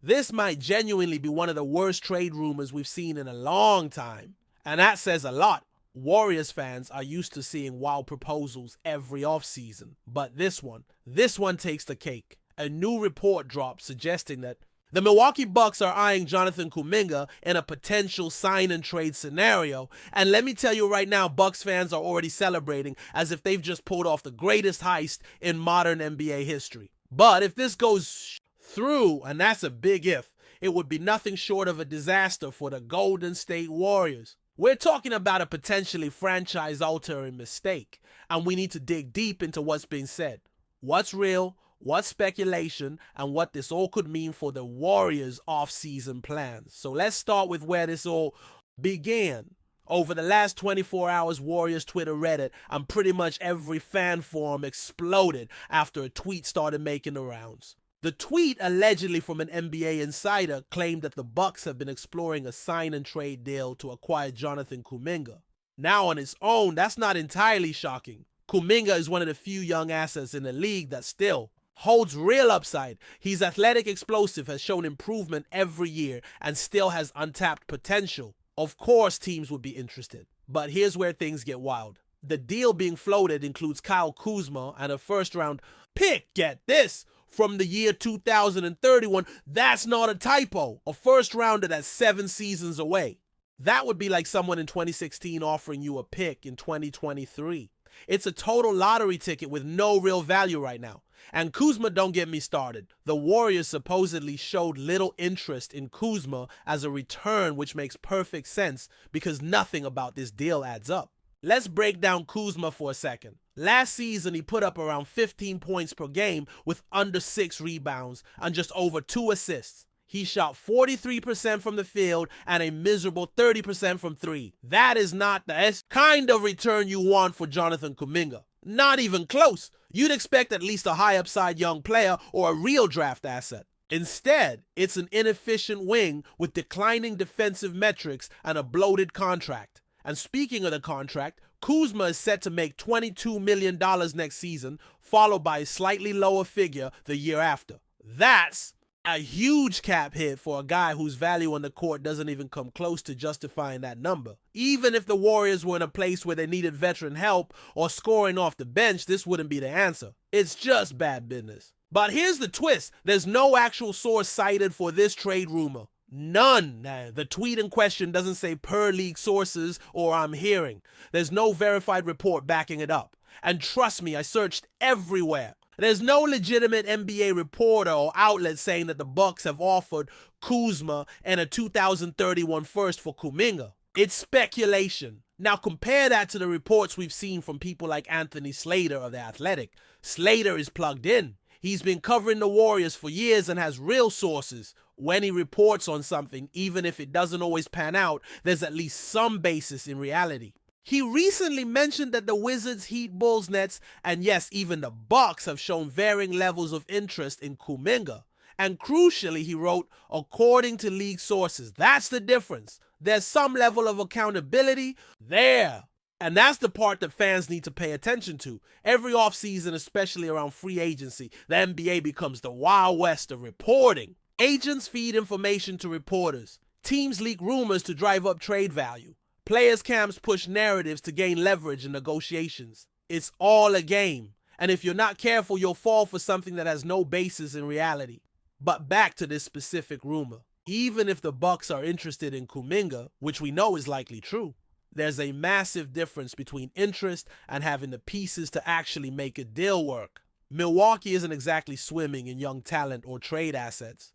This might genuinely be one of the worst trade rumors we've seen in a long time. And that says a lot. Warriors fans are used to seeing wild proposals every offseason. But this one takes the cake. A new report dropped suggesting that the Milwaukee Bucks are eyeing Jonathan Kuminga in a potential sign and trade scenario. And let me tell you right now, Bucks fans are already celebrating as if they've just pulled off the greatest heist in modern NBA history. But if this goes through, and that's a big if, it would be nothing short of a disaster for the Golden State Warriors. We're talking about a potentially franchise-altering mistake, and we need to dig deep into what's being said. What's real, what's speculation, and what this all could mean for the Warriors' off-season plans. So let's start with where this all began. Over the last 24 hours, Warriors Twitter, Reddit, and pretty much every fan forum exploded after a tweet started making the rounds. The tweet, allegedly from an NBA insider, claimed that the Bucks have been exploring a sign-and-trade deal to acquire Jonathan Kuminga. Now on its own, that's not entirely shocking. Kuminga is one of the few young assets in the league that still holds real upside. He's athletic, explosive, has shown improvement every year, and still has untapped potential. Of course teams would be interested. But here's where things get wild. The deal being floated includes Kyle Kuzma and a first-round pick, get this, from the year 2031. That's not a typo. A first-rounder that's 7 seasons away. That would be like someone in 2016 offering you a pick in 2023. It's a total lottery ticket with no real value right now. And Kuzma, don't get me started. The Warriors supposedly showed little interest in Kuzma as a return, which makes perfect sense because nothing about this deal adds up. Let's break down Kuzma for a second. Last season, he put up around 15 points per game with under 6 rebounds and just over 2 assists. He shot 43% from the field and a miserable 30% from 3. That is not the kind of return you want for Jonathan Kuminga. Not even close. You'd expect at least a high upside young player or a real draft asset. Instead, it's an inefficient wing with declining defensive metrics and a bloated contract. And speaking of the contract, Kuzma is set to make $22 million next season, followed by a slightly lower figure the year after. That's a huge cap hit for a guy whose value on the court doesn't even come close to justifying that number. Even if the Warriors were in a place where they needed veteran help or scoring off the bench, this wouldn't be the answer. It's just bad business. But here's the twist. There's no actual source cited for this trade rumor. None. The tweet in question doesn't say per league sources or I'm hearing. There's no verified report backing it up. And trust me, I searched everywhere. There's no legitimate NBA reporter or outlet saying that the Bucks have offered Kuzma and a 2031 first for Kuminga. It's speculation. Now compare that to the reports we've seen from people like Anthony Slater of The Athletic. Slater is plugged in. He's been covering the Warriors for years and has real sources. When he reports on something, even if it doesn't always pan out, there's at least some basis in reality. He recently mentioned that the Wizards, Heat, Bulls, Nets, and yes, even the Bucks have shown varying levels of interest in Kuminga. And crucially, he wrote, according to league sources. That's the difference. There's some level of accountability there. And that's the part that fans need to pay attention to. Every offseason, especially around free agency, the NBA becomes the Wild West of reporting. Agents feed information to reporters. Teams leak rumors to drive up trade value. Players' camps push narratives to gain leverage in negotiations. It's all a game. And if you're not careful, you'll fall for something that has no basis in reality. But back to this specific rumor. Even if the Bucks are interested in Kuminga, which we know is likely true, there's a massive difference between interest and having the pieces to actually make a deal work. Milwaukee isn't exactly swimming in young talent or trade assets.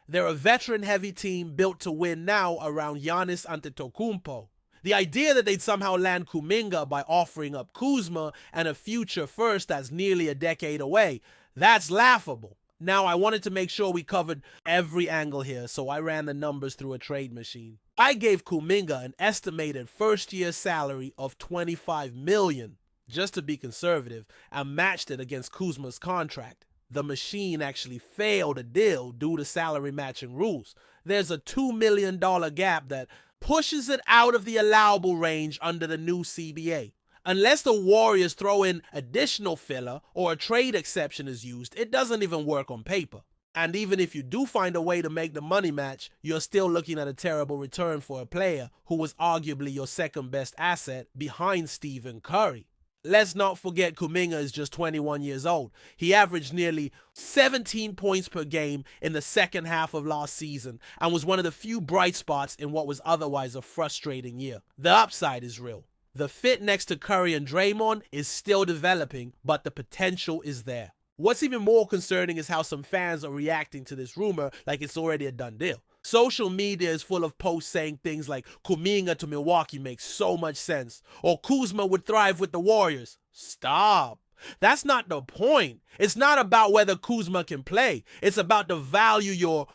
They're a veteran-heavy team built to win now around Giannis Antetokounmpo. The idea that they'd somehow land Kuminga by offering up Kuzma and a future first that's nearly a decade away, that's laughable. Now, I wanted to make sure we covered every angle here, so I ran the numbers through a trade machine. I gave Kuminga an estimated first-year salary of $25 million, just to be conservative, and matched it against Kuzma's contract. The machine actually failed a deal due to salary matching rules. There's a $2 million gap that pushes it out of the allowable range under the new CBA. Unless the Warriors throw in additional filler or a trade exception is used, it doesn't even work on paper. And even if you do find a way to make the money match, you're still looking at a terrible return for a player who was arguably your second best asset behind Stephen Curry. Let's not forget Kuminga is just 21 years old. He averaged nearly 17 points per game in the second half of last season and was one of the few bright spots in what was otherwise a frustrating year. The upside is real. The fit next to Curry and Draymond is still developing, but the potential is there. What's even more concerning is how some fans are reacting to this rumor like it's already a done deal. Social media is full of posts saying things like Kuminga to Milwaukee makes so much sense, or Kuzma would thrive with the Warriors. Stop. That's not the point. It's not about whether Kuzma can play. It's about the value you're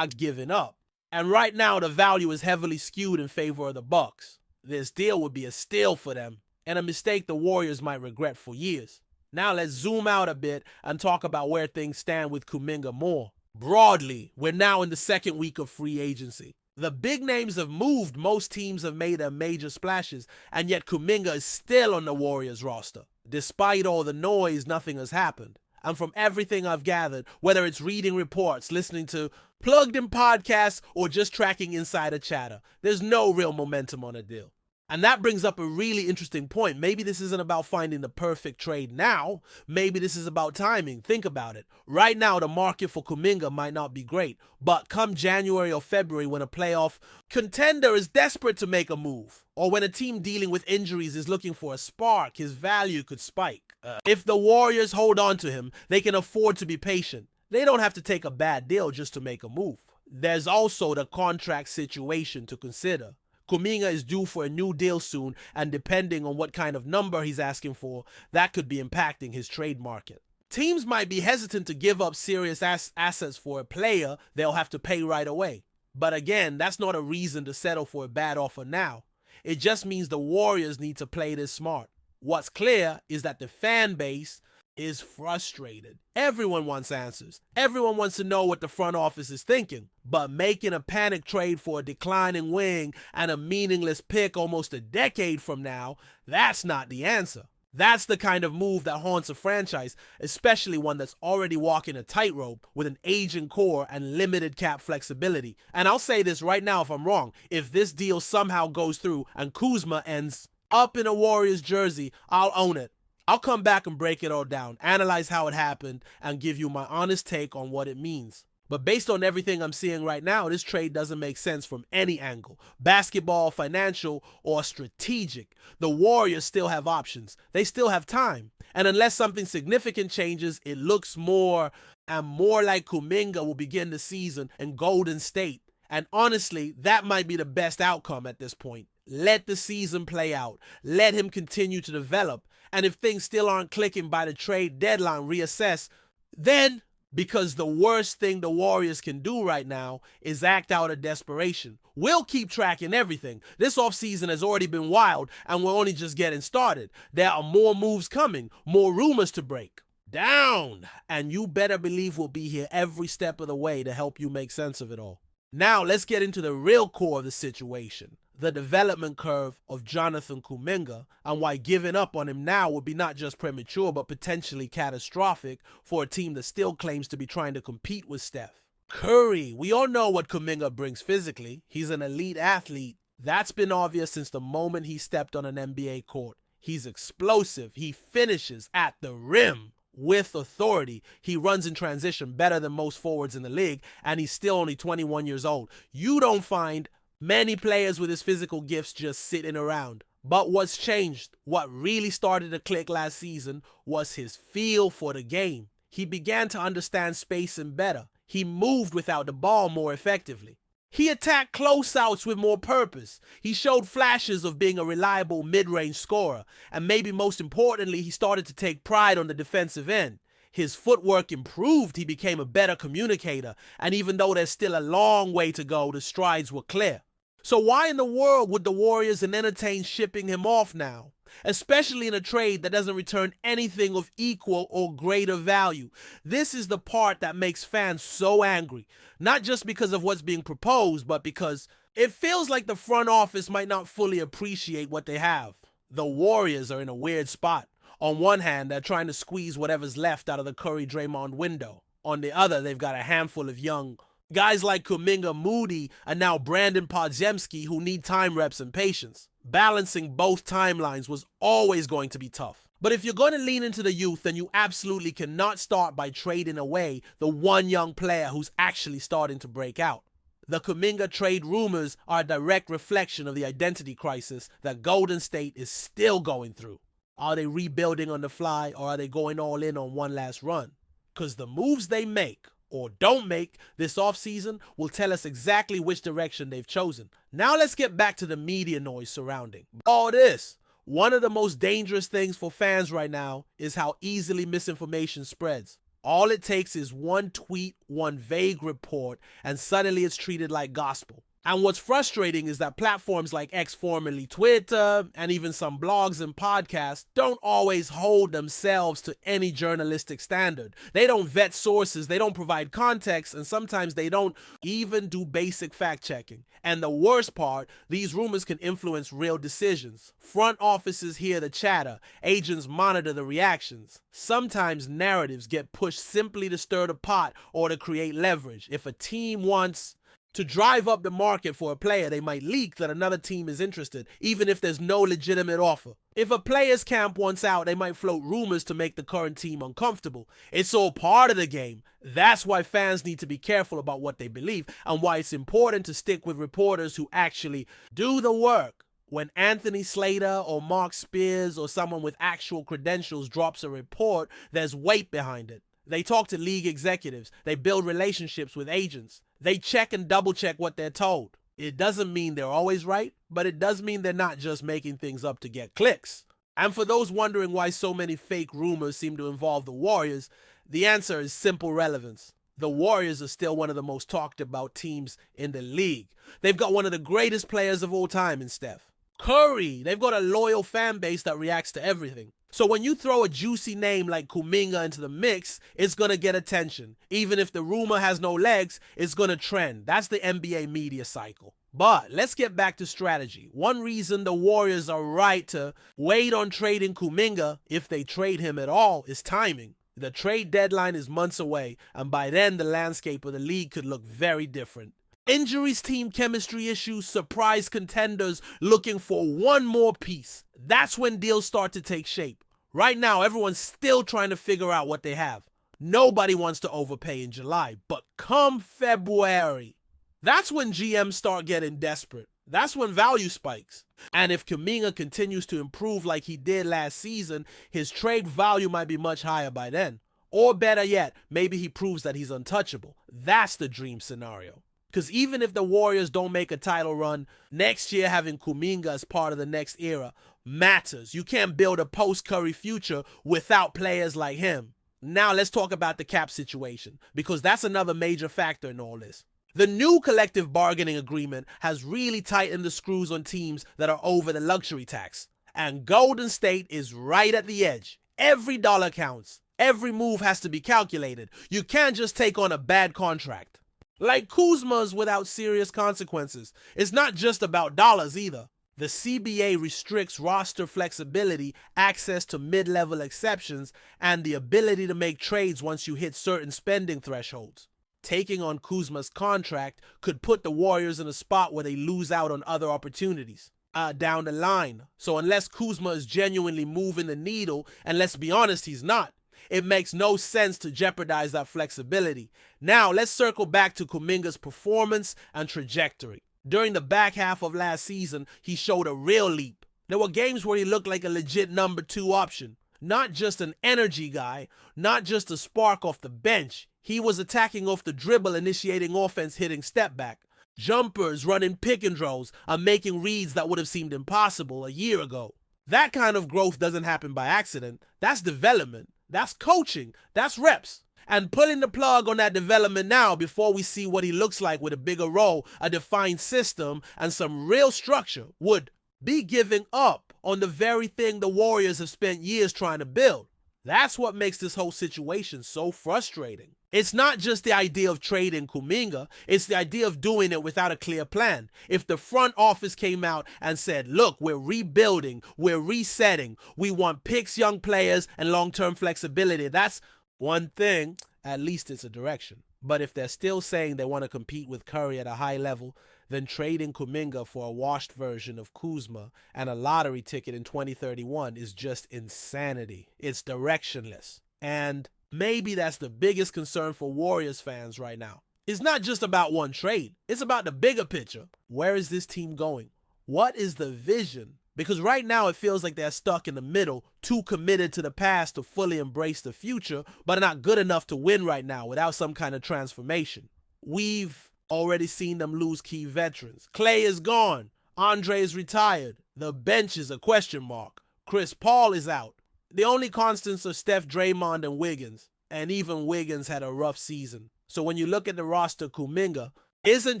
giving up. And right now the value is heavily skewed in favor of the Bucks. This deal would be a steal for them and a mistake the Warriors might regret for years. Now let's zoom out a bit and talk about where things stand with Kuminga more. Broadly, we're now in the second week of free agency. The big names have moved, most teams have made their major splashes, and yet Kuminga is still on the Warriors roster. Despite all the noise, nothing has happened. And from everything I've gathered, whether it's reading reports, listening to plugged-in podcasts, or just tracking insider chatter, there's no real momentum on a deal. And that brings up a really interesting point. Maybe this isn't about finding the perfect trade now. Maybe this is about timing. Think about it. Right now, the market for Kuminga might not be great, but come January or February, when a playoff contender is desperate to make a move, or when a team dealing with injuries is looking for a spark, his value could spike. If the Warriors hold on to him, they can afford to be patient. They don't have to take a bad deal just to make a move. There's also the contract situation to consider. Kuminga is due for a new deal soon, and depending on what kind of number he's asking for, that could be impacting his trade market. Teams might be hesitant to give up serious assets for a player they'll have to pay right away. But again, that's not a reason to settle for a bad offer now. It just means the Warriors need to play this smart. What's clear is that the fan base is frustrated. Everyone wants answers. Everyone wants to know what the front office is thinking. But making a panic trade for a declining wing and a meaningless pick almost a decade from now, that's not the answer. That's the kind of move that haunts a franchise, especially one that's already walking a tightrope with an aging core and limited cap flexibility. And I'll say this right now if I'm wrong. If this deal somehow goes through and Kuzma ends up in a Warriors jersey, I'll own it. I'll come back and break it all down, analyze how it happened, and give you my honest take on what it means. But based on everything I'm seeing right now, this trade doesn't make sense from any angle. Basketball, financial, or strategic. The Warriors still have options. They still have time. And unless something significant changes, it looks more and more like Kuminga will begin the season in Golden State. And honestly, that might be the best outcome at this point. Let the season play out. Let him continue to develop. And if things still aren't clicking by the trade deadline, reassess. Then, because the worst thing the Warriors can do right now is act out of desperation. We'll keep tracking everything. This offseason has already been wild, and we're only just getting started. There are more moves coming, more rumors to break down. And you better believe we'll be here every step of the way to help you make sense of it all. Now, let's get into the real core of the situation. The development curve of Jonathan Kuminga, and why giving up on him now would be not just premature but potentially catastrophic for a team that still claims to be trying to compete with Steph. Curry, we all know what Kuminga brings physically. He's an elite athlete. That's been obvious since the moment he stepped on an NBA court. He's explosive. He finishes at the rim with authority. He runs in transition better than most forwards in the league, and he's still only 21 years old. You don't find many players with his physical gifts just sitting around. But what's changed, what really started to click last season, was his feel for the game. He began to understand spacing better. He moved without the ball more effectively. He attacked closeouts with more purpose. He showed flashes of being a reliable mid-range scorer. And maybe most importantly, he started to take pride on the defensive end. His footwork improved, he became a better communicator. And even though there's still a long way to go, the strides were clear. So why in the world would the Warriors entertain shipping him off now? Especially in a trade that doesn't return anything of equal or greater value. This is the part that makes fans so angry. Not just because of what's being proposed, but because it feels like the front office might not fully appreciate what they have. The Warriors are in a weird spot. On one hand, they're trying to squeeze whatever's left out of the Curry-Draymond window. On the other, they've got a handful of young guys like Kuminga, Moody, and now Brandon Podziemski who need time reps and patience. Balancing both timelines was always going to be tough. But if you're going to lean into the youth, then you absolutely cannot start by trading away the one young player who's actually starting to break out. The Kuminga trade rumors are a direct reflection of the identity crisis that Golden State is still going through. Are they rebuilding on the fly, or are they going all in on one last run? Because the moves they make or don't make this offseason will tell us exactly which direction they've chosen. Now let's get back to the media noise surrounding all this. One of the most dangerous things for fans right now is how easily misinformation spreads. All it takes is one tweet, one vague report, and suddenly it's treated like gospel. And what's frustrating is that platforms like X, formerly Twitter, and even some blogs and podcasts don't always hold themselves to any journalistic standard. They don't vet sources, they don't provide context, and sometimes they don't even do basic fact-checking. And the worst part, these rumors can influence real decisions. Front offices hear the chatter, agents monitor the reactions. Sometimes narratives get pushed simply to stir the pot or to create leverage. If a team wants to drive up the market for a player, they might leak that another team is interested, even if there's no legitimate offer. If a player's camp wants out, they might float rumors to make the current team uncomfortable. It's all part of the game. That's why fans need to be careful about what they believe, and why it's important to stick with reporters who actually do the work. When Anthony Slater or Mark Spears or someone with actual credentials drops a report, there's weight behind it. They talk to league executives. They build relationships with agents. They check and double check what they're told. It doesn't mean they're always right, but it does mean they're not just making things up to get clicks. And for those wondering why so many fake rumors seem to involve the Warriors, the answer is simple relevance. The Warriors are still one of the most talked about teams in the league. They've got one of the greatest players of all time in Steph Curry. They've got a loyal fan base that reacts to everything. So when you throw a juicy name like Kuminga into the mix, it's going to get attention. Even if the rumor has no legs, it's going to trend. That's the NBA media cycle. But let's get back to strategy. One reason the Warriors are right to wait on trading Kuminga, if they trade him at all, is timing. The trade deadline is months away, and by then the landscape of the league could look very different. Injuries, team chemistry issues, surprise contenders looking for one more piece. That's when deals start to take shape. Right now, everyone's still trying to figure out what they have. Nobody wants to overpay in July, but come February, that's when GMs start getting desperate. That's when value spikes. And if Kuminga continues to improve like he did last season, his trade value might be much higher by then. Or better yet, maybe he proves that he's untouchable. That's the dream scenario. Because even if the Warriors don't make a title run, next year having Kuminga as part of the next era matters. You can't build a post-Curry future without players like him. Now let's talk about the cap situation, because that's another major factor in all this. The new collective bargaining agreement has really tightened the screws on teams that are over the luxury tax. And Golden State is right at the edge. Every dollar counts. Every move has to be calculated. You can't just take on a bad contract. Like Kuzma's without serious consequences. It's not just about dollars either. The CBA restricts roster flexibility, access to mid-level exceptions, and the ability to make trades once you hit certain spending thresholds. Taking on Kuzma's contract could put the Warriors in a spot where they lose out on other opportunities down the line. So unless Kuzma is genuinely moving the needle, and let's be honest, he's not, it makes no sense to jeopardize that flexibility. Now, let's circle back to Kuminga's performance and trajectory. During the back half of last season, he showed a real leap. There were games where he looked like a legit number 2 option. Not just an energy guy, not just a spark off the bench. He was attacking off the dribble, initiating offense, hitting step back. Jumpers, running pick and rolls, and making reads that would have seemed impossible a year ago. That kind of growth doesn't happen by accident. That's development. That's coaching. That's reps. And pulling the plug on that development now before we see what he looks like with a bigger role, a defined system, and some real structure would be giving up on the very thing the Warriors have spent years trying to build. That's what makes this whole situation so frustrating. It's not just the idea of trading Kuminga, it's the idea of doing it without a clear plan. If the front office came out and said, look, we're rebuilding, we're resetting, we want picks, young players, and long-term flexibility, that's one thing. at least it's a direction. But if they're still saying they want to compete with Curry at a high level, then trading Kuminga for a washed version of Kuzma and a lottery ticket in 2031 is just insanity. It's directionless. And maybe that's the biggest concern for Warriors fans right now. It's not just about one trade. It's about the bigger picture. Where is this team going? What is the vision? Because right now it feels like they're stuck in the middle, too committed to the past to fully embrace the future, but not good enough to win right now without some kind of transformation. We've already seen them lose key veterans. Clay is gone. Andre is retired. The bench is a question mark. Chris Paul is out. The only constants are Steph, Draymond, and Wiggins. And even Wiggins had a rough season. So when you look at the roster, Kuminga isn't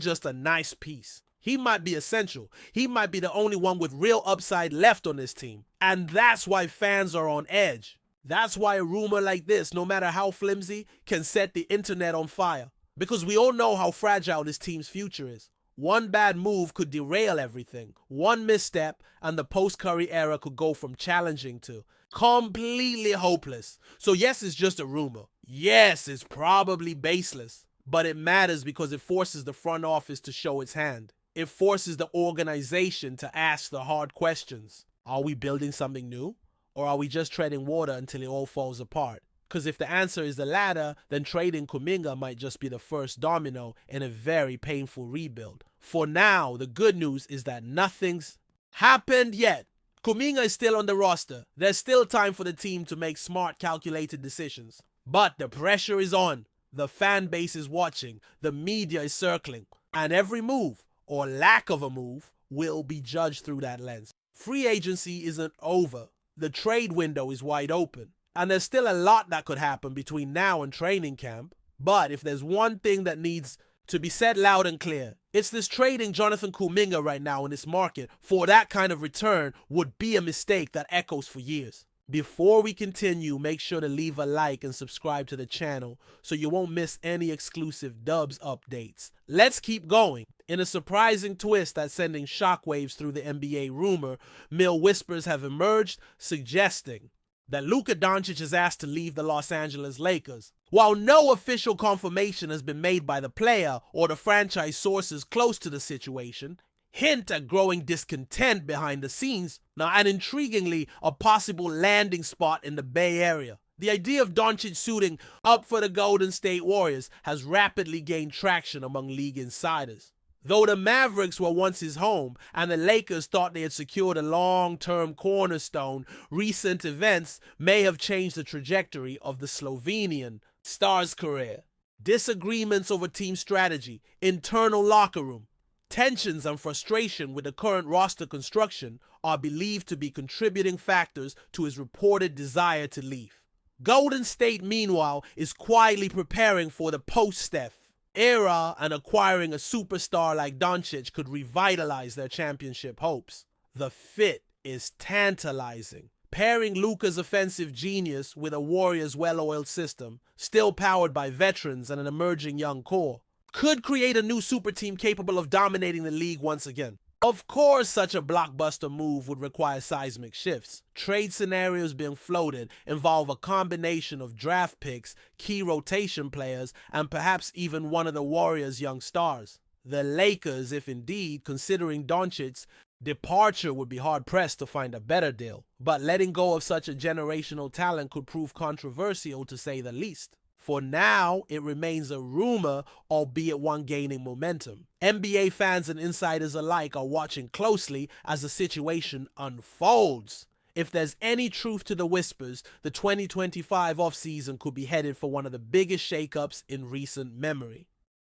just a nice piece. He might be essential. He might be the only one with real upside left on this team. And that's why fans are on edge. That's why a rumor like this, no matter how flimsy, can set the internet on fire. Because we all know how fragile this team's future is. One bad move could derail everything. One misstep and the post-Curry era could go from challenging to completely hopeless. So yes, it's just a rumor. Yes, it's probably baseless. But it matters because it forces the front office to show its hand. It forces the organization to ask the hard questions. Are we building something new? Or are we just treading water until it all falls apart? Because if the answer is the latter, then trading Kuminga might just be the first domino in a very painful rebuild. For now, the good news is that nothing's happened yet. Kuminga is still on the roster. There's still time for the team to make smart, calculated decisions. But the pressure is on. The fan base is watching. The media is circling. And every move, or lack of a move, will be judged through that lens. Free agency isn't over. The trade window is wide open. And there's still a lot that could happen between now and training camp. But if there's one thing that needs to be said loud and clear, it's this trading Jonathan Kuminga right now in this market for that kind of return would be a mistake that echoes for years. Before we continue, make sure to leave a like and subscribe to the channel so you won't miss any exclusive Dubs updates. Let's keep going. In a surprising twist that's sending shockwaves through the NBA rumor, mill whispers have emerged suggesting that LUKA DONČIĆ is asked to leave the Los Angeles Lakers. While no official confirmation has been made by the player or the franchise sources close to the situation, hint at growing discontent behind the scenes, now and intriguingly, a possible landing spot in the Bay Area. The idea of DONČIĆ suiting up for the Golden State Warriors has rapidly gained traction among league insiders. Though the Mavericks were once his home and the Lakers thought they had secured a long-term cornerstone, recent events may have changed the trajectory of the Slovenian star's career. Disagreements over team strategy, internal locker room, tensions and frustration with the current roster construction are believed to be contributing factors to his reported desire to leave. Golden State, meanwhile, is quietly preparing for the post-Steph era, and acquiring a superstar like DONČIČ could revitalize their championship hopes. The fit is tantalizing. Pairing Luka's offensive genius with a Warriors' well-oiled system, still powered by veterans and an emerging young core, could create a new super team capable of dominating the league once again. Of course, such a blockbuster move would require seismic shifts. Trade scenarios being floated involve a combination of draft picks, key rotation players, and perhaps even one of the Warriors' young stars. The Lakers, if indeed considering DONČIČ's departure, would be hard-pressed to find a better deal. But letting go of such a generational talent could prove controversial, to say the least. For now, it remains a rumor, albeit one gaining momentum. NBA fans and insiders alike are watching closely as the situation unfolds. If there's any truth to the whispers, the 2025 offseason could be headed for one of the biggest shakeups in recent memory.